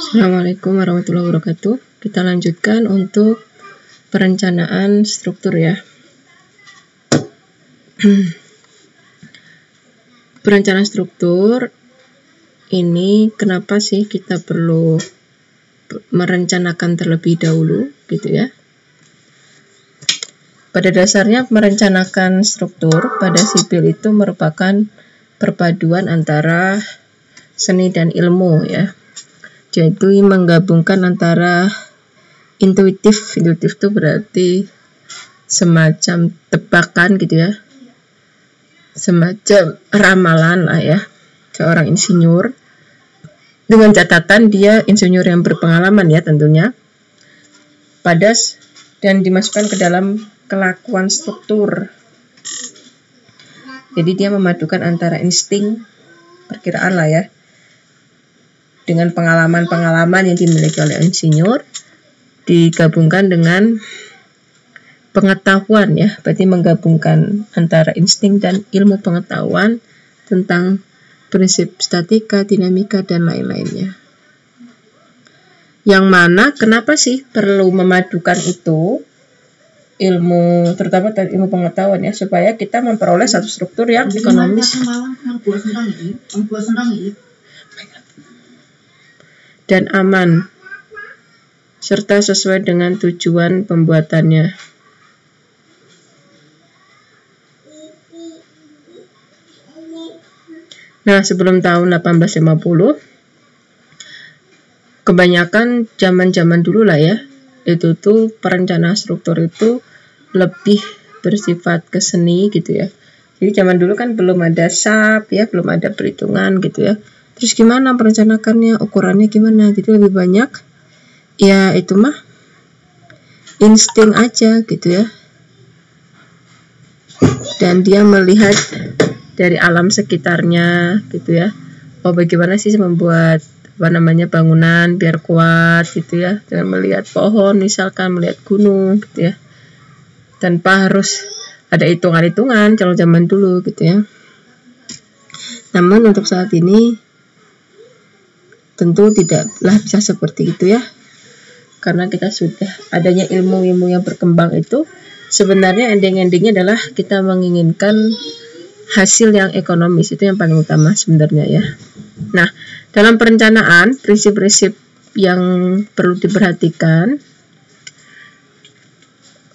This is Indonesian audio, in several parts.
Assalamualaikum warahmatullahi wabarakatuh. Kita lanjutkan untuk perencanaan struktur ya. Perencanaan struktur ini kenapa sih kita perlu merencanakan terlebih dahulu gitu ya. Pada dasarnya merencanakan struktur pada sipil itu merupakan perpaduan antara seni dan ilmu ya. Jadi menggabungkan antara intuitif itu berarti semacam tebakan gitu ya, semacam ramalan lah ya, seorang insinyur dengan catatan dia insinyur yang berpengalaman ya tentunya, padas dan dimasukkan ke dalam kelakuan struktur. Jadi dia memadukan antara insting perkiraan lah ya dengan pengalaman-pengalaman yang dimiliki oleh insinyur digabungkan dengan pengetahuan ya, berarti menggabungkan antara insting dan ilmu pengetahuan tentang prinsip statika, dinamika, dan lain-lainnya. Yang mana kenapa sih perlu memadukan itu ilmu, terutama ilmu pengetahuan ya, supaya kita memperoleh satu struktur yang ekonomis dan aman serta sesuai dengan tujuan pembuatannya. Nah, sebelum tahun 1850 kebanyakan zaman-zaman dulu lah ya, itu tuh perencanaan struktur itu lebih bersifat ke seni gitu ya. Jadi zaman dulu kan belum ada SAP ya, belum ada perhitungan gitu ya. Terus gimana perencanakannya, ukurannya gimana? Jadi lebih banyak ya itu mah insting aja gitu ya. Dan dia melihat dari alam sekitarnya gitu ya. Oh bagaimana sih membuat bangunan biar kuat gitu ya. Dengan melihat pohon misalkan, melihat gunung gitu ya. Tanpa harus ada hitungan-hitungan kalau zaman dulu gitu ya. Namun untuk saat ini tentu tidaklah bisa seperti itu ya, karena kita sudah adanya ilmu-ilmu yang berkembang itu sebenarnya ending-endingnya adalah kita menginginkan hasil yang ekonomis, itu yang paling utama sebenarnya ya. Nah, dalam perencanaan prinsip-prinsip yang perlu diperhatikan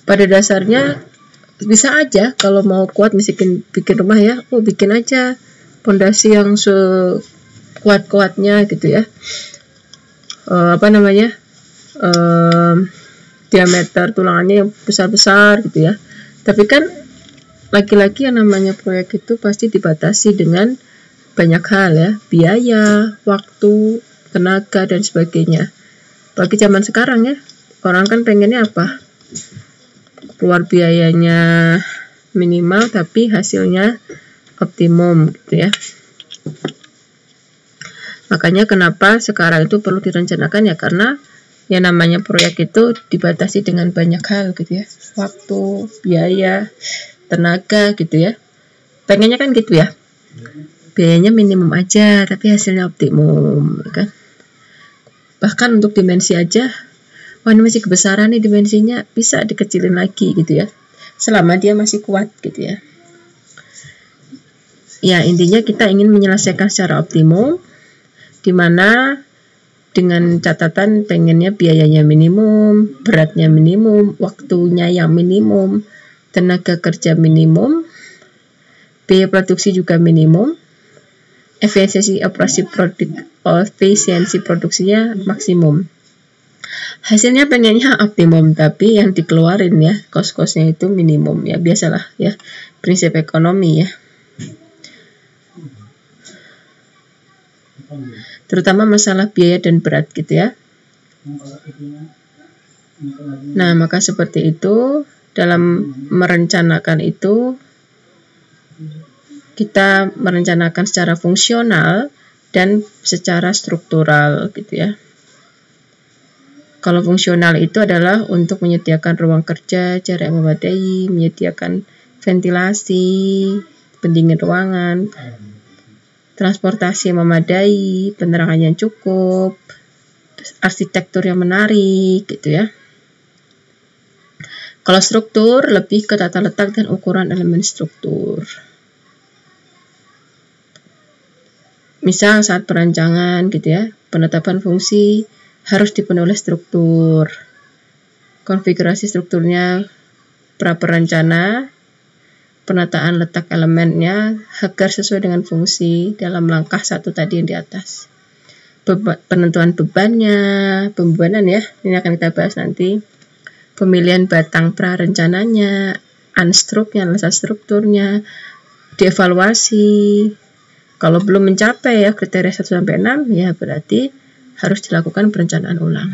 pada dasarnya bisa aja kalau mau kuat misalkan bikin rumah ya, bikin aja pondasi yang kuat-kuatnya gitu ya, diameter tulangannya yang besar-besar gitu ya. Tapi kan lagi-lagi yang namanya proyek itu pasti dibatasi dengan banyak hal ya, biaya, waktu, tenaga dan sebagainya. Bagi zaman sekarang ya, orang kan pengennya apa? Keluar biayanya minimal tapi hasilnya optimum gitu ya. Makanya kenapa sekarang itu perlu direncanakan ya, karena yang namanya proyek itu dibatasi dengan banyak hal gitu ya, waktu, biaya, tenaga gitu ya. Pengennya kan gitu ya, biayanya minimum aja tapi hasilnya optimum kan. Bahkan untuk dimensi aja, wah ini masih kebesaran nih dimensinya, bisa dikecilin lagi gitu ya, selama dia masih kuat gitu ya. Ya intinya kita ingin menyelesaikan secara optimum, dimana dengan catatan pengennya biayanya minimum, beratnya minimum, waktunya yang minimum, tenaga kerja minimum, biaya produksi juga minimum, efisiensi produksinya maksimum. Hasilnya pengennya optimum, tapi yang dikeluarin ya, kos-kosnya itu minimum ya, biasalah ya, prinsip ekonomi ya. Terutama masalah biaya dan berat gitu ya. Nah, maka seperti itu dalam merencanakan itu kita merencanakan secara fungsional dan secara struktural gitu ya. Kalau fungsional itu adalah untuk menyediakan ruang kerja, jarak yang memadai, menyediakan ventilasi, pendingin ruangan, transportasi yang memadai, penerangan yang cukup, arsitektur yang menarik gitu ya. Kalau struktur lebih ke tata letak dan ukuran elemen struktur. Misal saat perancangan gitu ya, penetapan fungsi harus dipenuhi oleh struktur. Konfigurasi strukturnya pra-perencana, penataan letak elemennya agar sesuai dengan fungsi dalam langkah 1 tadi yang di atas. Penentuan bebannya, pembebanan ya, ini akan kita bahas nanti. Pemilihan batang pra-rencananya, unstruknya, analisa strukturnya, dievaluasi. Kalau belum mencapai ya kriteria 1-6 ya berarti harus dilakukan perencanaan ulang.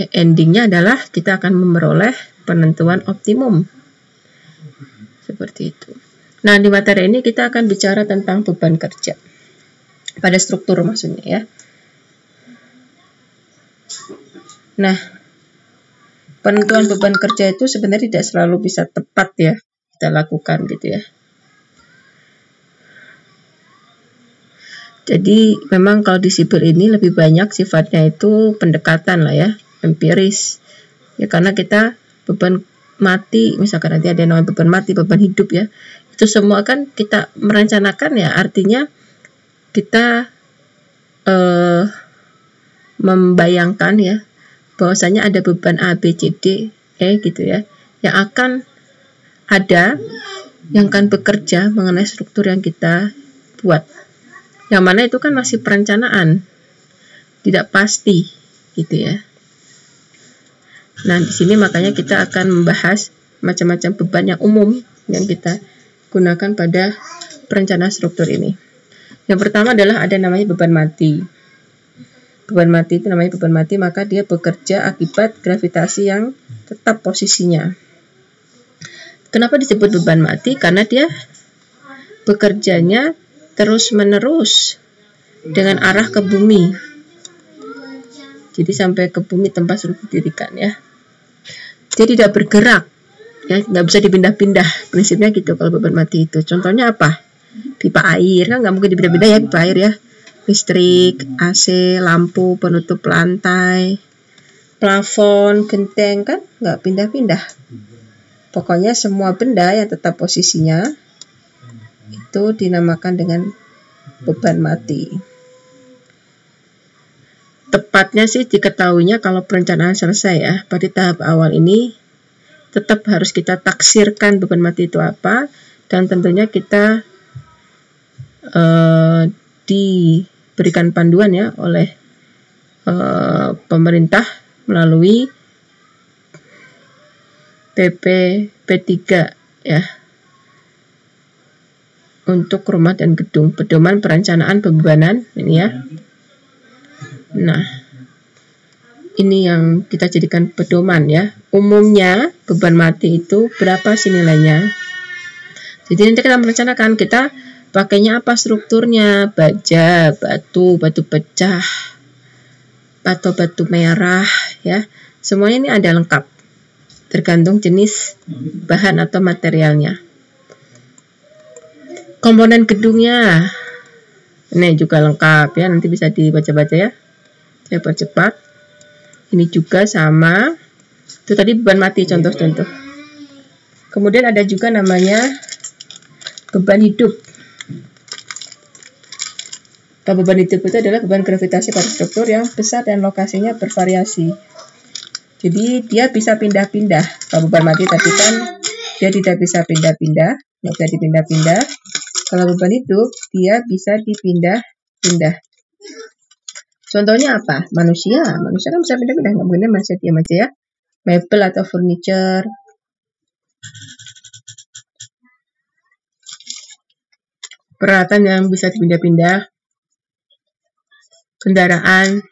Endingnya adalah kita akan memperoleh penentuan optimum. Seperti itu. Nah, di materi ini kita akan bicara tentang beban kerja. Pada struktur maksudnya ya. Nah, penentuan beban kerja itu sebenarnya tidak selalu bisa tepat ya kita lakukan gitu ya. Jadi memang kalau di sipil ini lebih banyak sifatnya itu pendekatan lah ya, empiris. Ya karena kita beban mati, misalkan nanti ada yang namanya beban mati, beban hidup ya. Itu semua kan kita merencanakan ya, artinya kita membayangkan ya bahwasanya ada beban A, B, C, D, E gitu ya, yang akan ada, yang akan bekerja mengenai struktur yang kita buat. Yang mana itu kan masih perencanaan, tidak pasti gitu ya. Nah, di sini makanya kita akan membahas macam-macam beban yang umum yang kita gunakan pada perencanaan struktur ini. Yang pertama adalah ada namanya beban mati. Beban mati itu namanya beban mati, maka dia bekerja akibat gravitasi yang tetap posisinya. Kenapa disebut beban mati? Karena dia bekerjanya terus-menerus dengan arah ke bumi. Jadi sampai ke bumi tempat sudah didirikan ya. Dia tidak bergerak, ya, nggak bisa dipindah-pindah. Prinsipnya gitu kalau beban mati itu. Contohnya apa? Pipa air kan nggak mungkin dipindah-pindah ya pipa air ya. Listrik, AC, lampu, penutup lantai, plafon, genteng kan nggak pindah-pindah. Pokoknya semua benda yang tetap posisinya itu dinamakan dengan beban mati. Tepatnya sih diketahuinya kalau perencanaan selesai ya, pada tahap awal ini tetap harus kita taksirkan beban mati itu apa, dan tentunya kita diberikan panduan ya oleh pemerintah melalui PP P3 ya, untuk rumah dan gedung, pedoman perencanaan pembebanan ini ya. Nah, ini yang kita jadikan pedoman ya. Umumnya beban mati itu berapa sih nilainya? Jadi nanti kita merencanakan kita pakainya apa strukturnya, baja, batu pecah, atau batu merah ya. Semuanya ini ada lengkap. Tergantung jenis bahan atau materialnya. Komponen gedungnya ini juga lengkap ya, nanti bisa dibaca-baca ya. Saya percepat. Ini juga sama. Itu tadi beban mati contoh-contoh. Kemudian ada juga namanya beban hidup. Beban hidup itu adalah beban gravitasi pada struktur yang besar dan lokasinya bervariasi. Jadi dia bisa pindah-pindah. Kalau beban mati tadi kan dia tidak bisa pindah-pindah, nggak bisa dipindah-pindah. Kalau beban hidup dia bisa dipindah-pindah. Contohnya apa? Manusia kan bisa pindah-pindah, nggak mungkin manusia diam aja ya. Mebel atau furniture. Peralatan yang bisa dipindah-pindah. Kendaraan.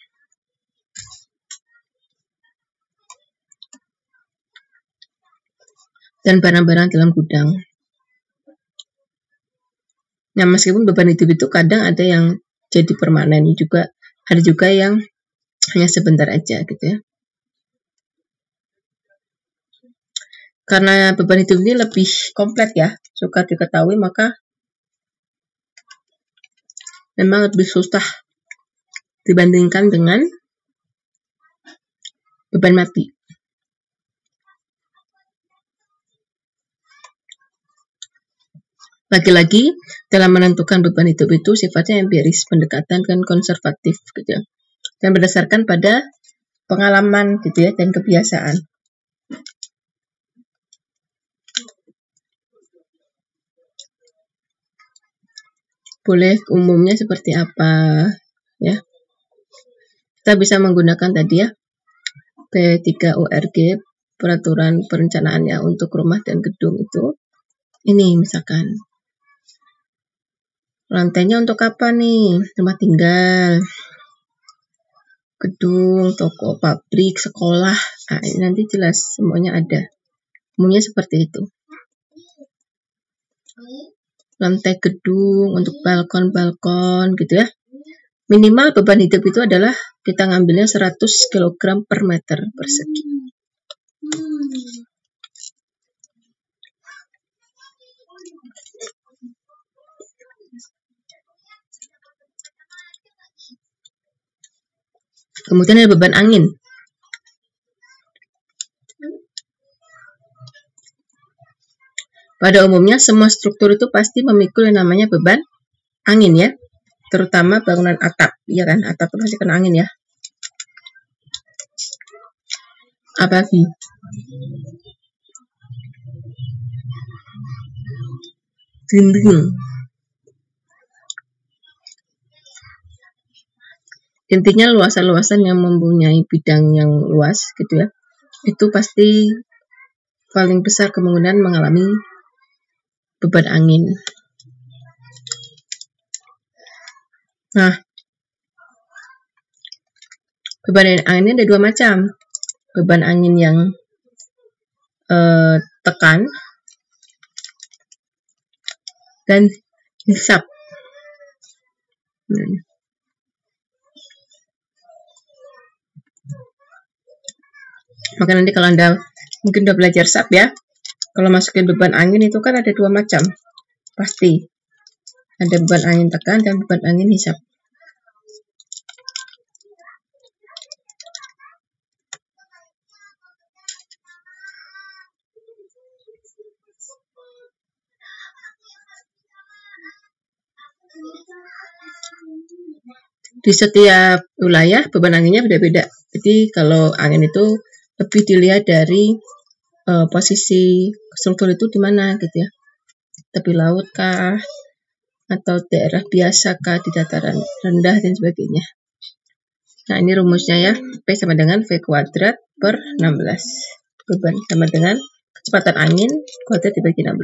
Dan barang-barang dalam gudang. Nah, meskipun beban hidup itu kadang ada yang jadi permanen juga, ada juga yang hanya sebentar aja gitu ya. Karena beban hidup ini lebih kompleks ya, suka diketahui, maka memang lebih susah dibandingkan dengan beban mati. Lagi-lagi, dalam menentukan beban hidup itu sifatnya empiris, pendekatan dan konservatif gitu ya. Dan berdasarkan pada pengalaman gitu ya dan kebiasaan. Boleh umumnya seperti apa ya? Kita bisa menggunakan tadi ya P3URG, peraturan perencanaannya untuk rumah dan gedung itu. Ini misalkan lantainya untuk apa nih? Tempat tinggal, gedung, toko, pabrik, sekolah. Nah, ini nanti jelas semuanya ada. Umumnya seperti itu. Lantai gedung untuk balkon-balkon gitu ya. Minimal beban hidup itu adalah kita ngambilnya 100 kg per meter persegi. Kemudian ada beban angin. Pada umumnya semua struktur itu pasti memikul yang namanya beban angin ya. Terutama bangunan atap, ya kan? Atap itu pasti kena angin ya. Apalagi dinding. Intinya luasan-luasan yang mempunyai bidang yang luas gitu ya. Itu pasti paling besar kemungkinan mengalami beban angin. Nah, beban angin ada dua macam. Beban angin yang tekan dan hisap. Maka nanti kalau Anda mungkin udah belajar SAP ya, kalau masukin beban angin itu kan ada dua macam. Pasti ada beban angin tekan dan beban angin hisap. Di setiap wilayah beban anginnya beda-beda. Jadi kalau angin itu lebih dilihat dari posisi struktur itu di mana gitu ya. Tepi laut kah atau daerah biasa kah di dataran rendah dan sebagainya. Nah, ini rumusnya ya. P sama dengan V kuadrat per 16. Beban sama dengan kecepatan angin kuadrat dibagi 16.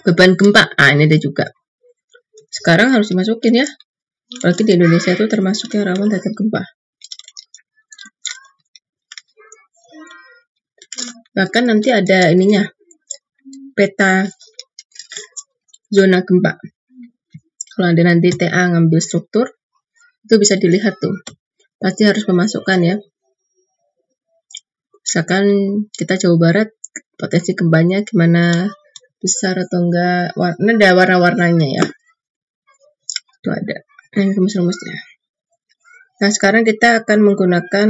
Beban gempa, ini ada juga. Sekarang harus dimasukin ya. Apalagi di Indonesia itu termasuk yang rawan terhadap gempa. Bahkan nanti ada ininya, peta zona gempa. Kalau ada nanti TA ngambil struktur, itu bisa dilihat tuh. Pasti harus memasukkan ya. Misalkan kita Jawa Barat, potensi gempanya gimana, besar atau enggak, ada warna-warnanya ya. Itu ada. Ini rumus-rumusnya. Nah, sekarang kita akan menggunakan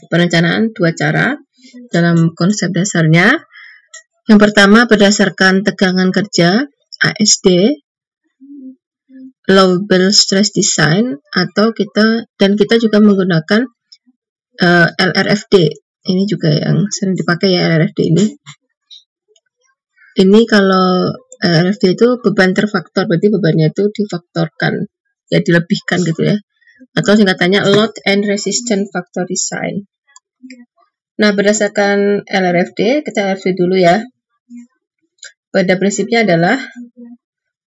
perencanaan dua cara dalam konsep dasarnya. Yang pertama berdasarkan tegangan kerja ASD, Lowell Stress Design, atau kita juga menggunakan LRFD. Ini juga yang sering dipakai ya, LRFD ini. Ini kalau LRFD itu beban terfaktor, berarti bebannya itu difaktorkan, ya dilebihkan gitu ya. Atau singkatannya Load and Resistance Factor Design. Nah, berdasarkan LRFD, kita LRFD dulu ya. Pada prinsipnya adalah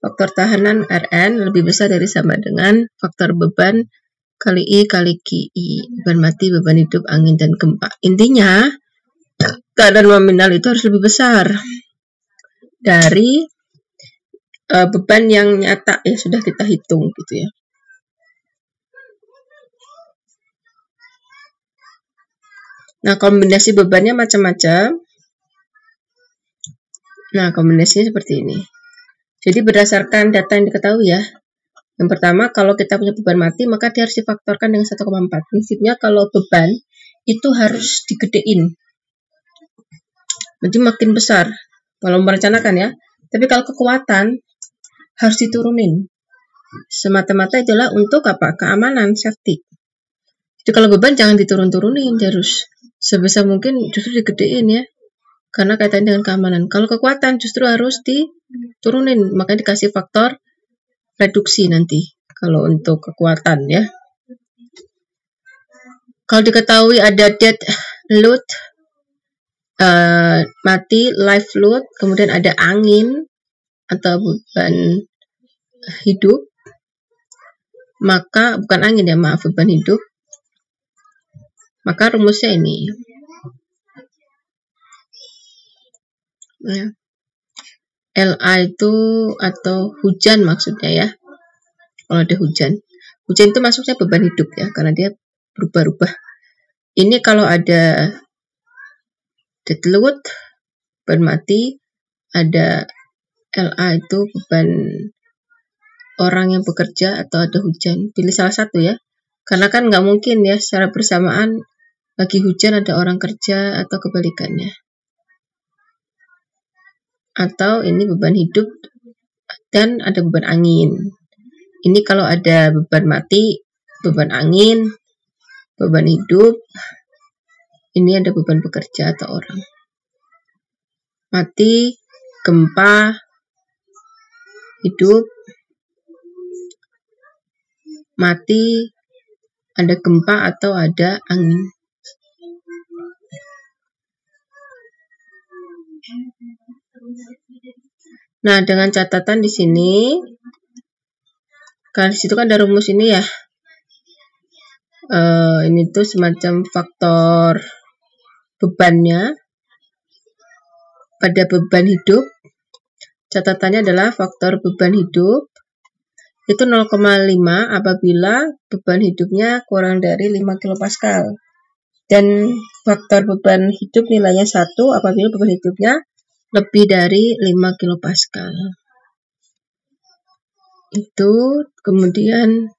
faktor tahanan Rn lebih besar dari sama dengan faktor beban kali I kali QI. Beban mati, beban hidup, angin, dan gempa. Intinya, keadaan nominal itu harus lebih besar dari beban yang nyata ya sudah kita hitung gitu ya. Nah, kombinasi bebannya macam-macam. Nah, kombinasinya seperti ini. Jadi berdasarkan data yang diketahui ya. Yang pertama, kalau kita punya beban mati, maka dia harus difaktorkan dengan 1,4. Prinsipnya kalau beban itu harus digedein. Jadi makin besar kalau merencanakan ya. Tapi kalau kekuatan harus diturunin. Semata-mata itulah untuk apa? Keamanan, safety. Jadi kalau beban jangan diturun-turunin, harus sebesar mungkin justru digedein ya. Karena kaitannya dengan keamanan. Kalau kekuatan justru harus diturunin, makanya dikasih faktor reduksi nanti kalau untuk kekuatan ya. Kalau diketahui ada dead load, mati, live load, kemudian ada angin atau beban hidup, maka bukan angin ya, maaf, beban hidup, maka rumusnya ini ya. LA itu atau hujan maksudnya ya. Kalau ada hujan itu masuknya beban hidup ya, karena dia berubah-ubah. Ini kalau ada dead load, beban mati, ada LA itu beban orang yang bekerja, atau ada hujan. Pilih salah satu ya, karena kan nggak mungkin ya secara bersamaan lagi hujan ada orang kerja atau kebalikannya. Atau ini beban hidup dan ada beban angin. Ini kalau ada beban mati, beban angin, beban hidup, ini ada beban bekerja atau orang. Mati, gempa, hidup, mati, ada gempa atau ada angin. Nah, dengan catatan di sini, kan di situ kan ada rumus ini ya. Ini tuh semacam faktor bebannya pada beban hidup. Catatannya adalah faktor beban hidup itu 0,5 apabila beban hidupnya kurang dari 5 kilopascal. Dan faktor beban hidup nilainya 1 apabila beban hidupnya lebih dari 5 kilopascal. Itu kemudian,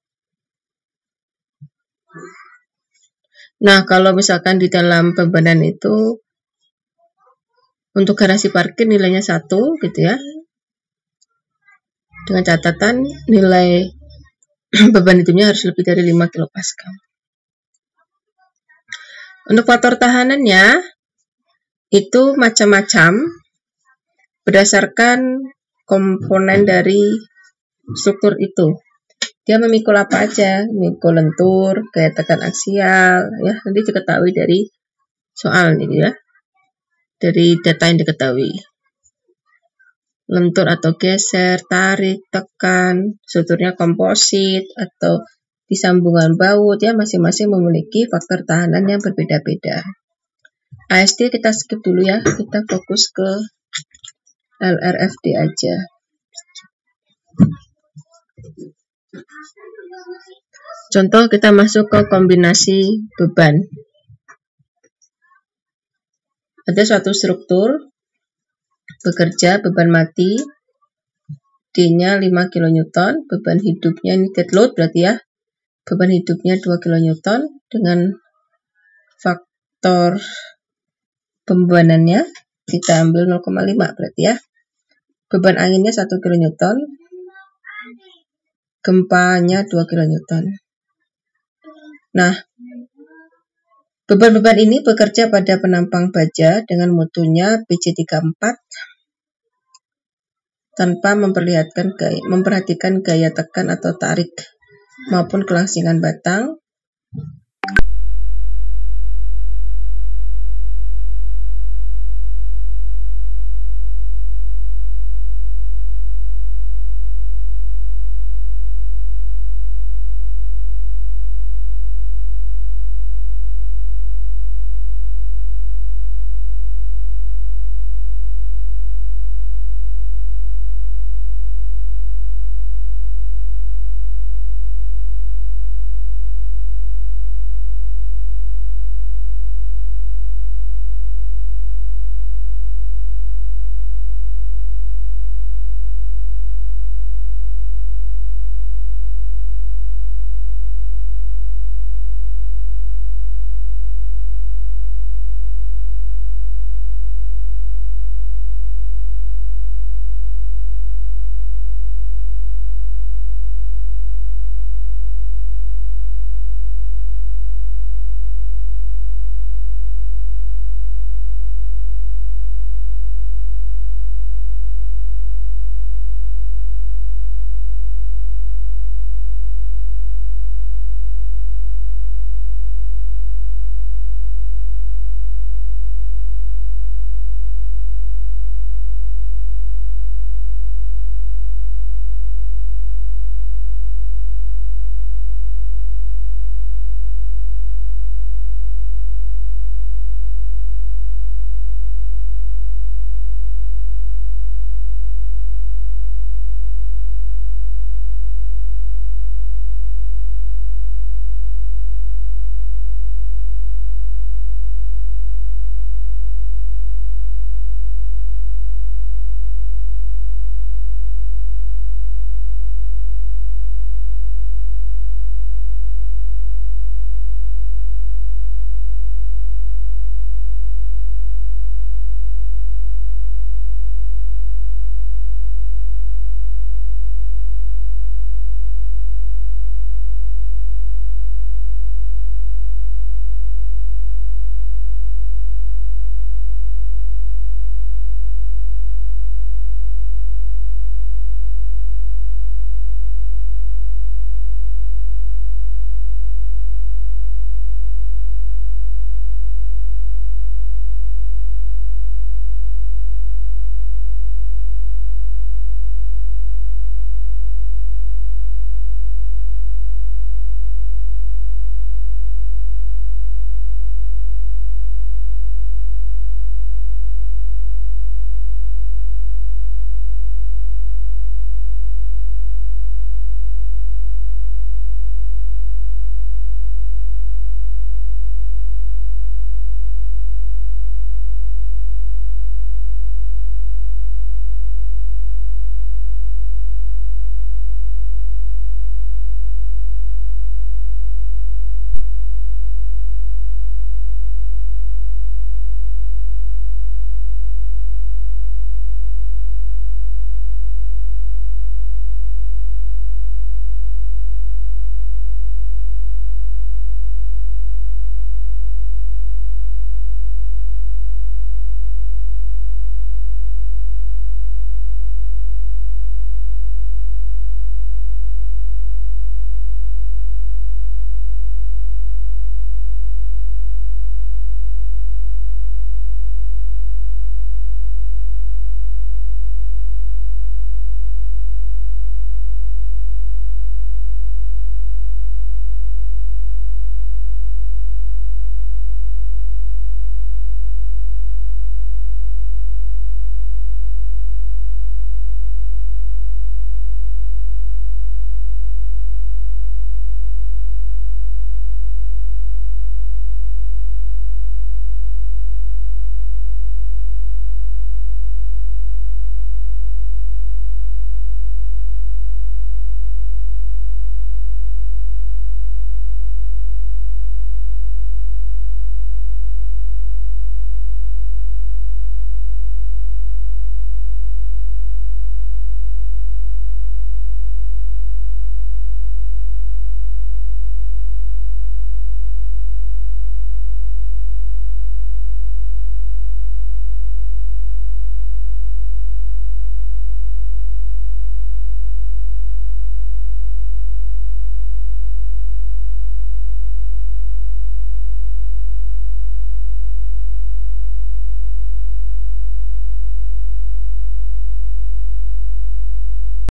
nah kalau misalkan di dalam bebanan itu untuk garasi parkir nilainya 1 gitu ya, dengan catatan nilai beban hidupnya harus lebih dari 5 kilopascal. Untuk faktor tahanannya itu macam-macam berdasarkan komponen dari struktur itu. Dia memikul apa aja, memikul lentur, gaya tekan aksial, ya nanti diketahui dari soal ini ya, dari data yang diketahui. Lentur atau geser, tarik, tekan, strukturnya komposit atau disambungan baut ya, masing-masing memiliki faktor tahanan yang berbeda-beda. ASD kita skip dulu ya, kita fokus ke LRFD aja. Contoh kita masuk ke kombinasi beban. Ada suatu struktur bekerja, beban mati D-nya 5 kN, beban hidupnya ini dead load berarti ya, beban hidupnya 2 kN dengan faktor pembebanannya kita ambil 0,5 berarti ya. Beban anginnya 1 kN, gempanya 2 kN. Nah, beban-beban ini bekerja pada penampang baja dengan mutunya BC34 tanpa memperhatikan gaya tekan atau tarik maupun kelangsingan batang.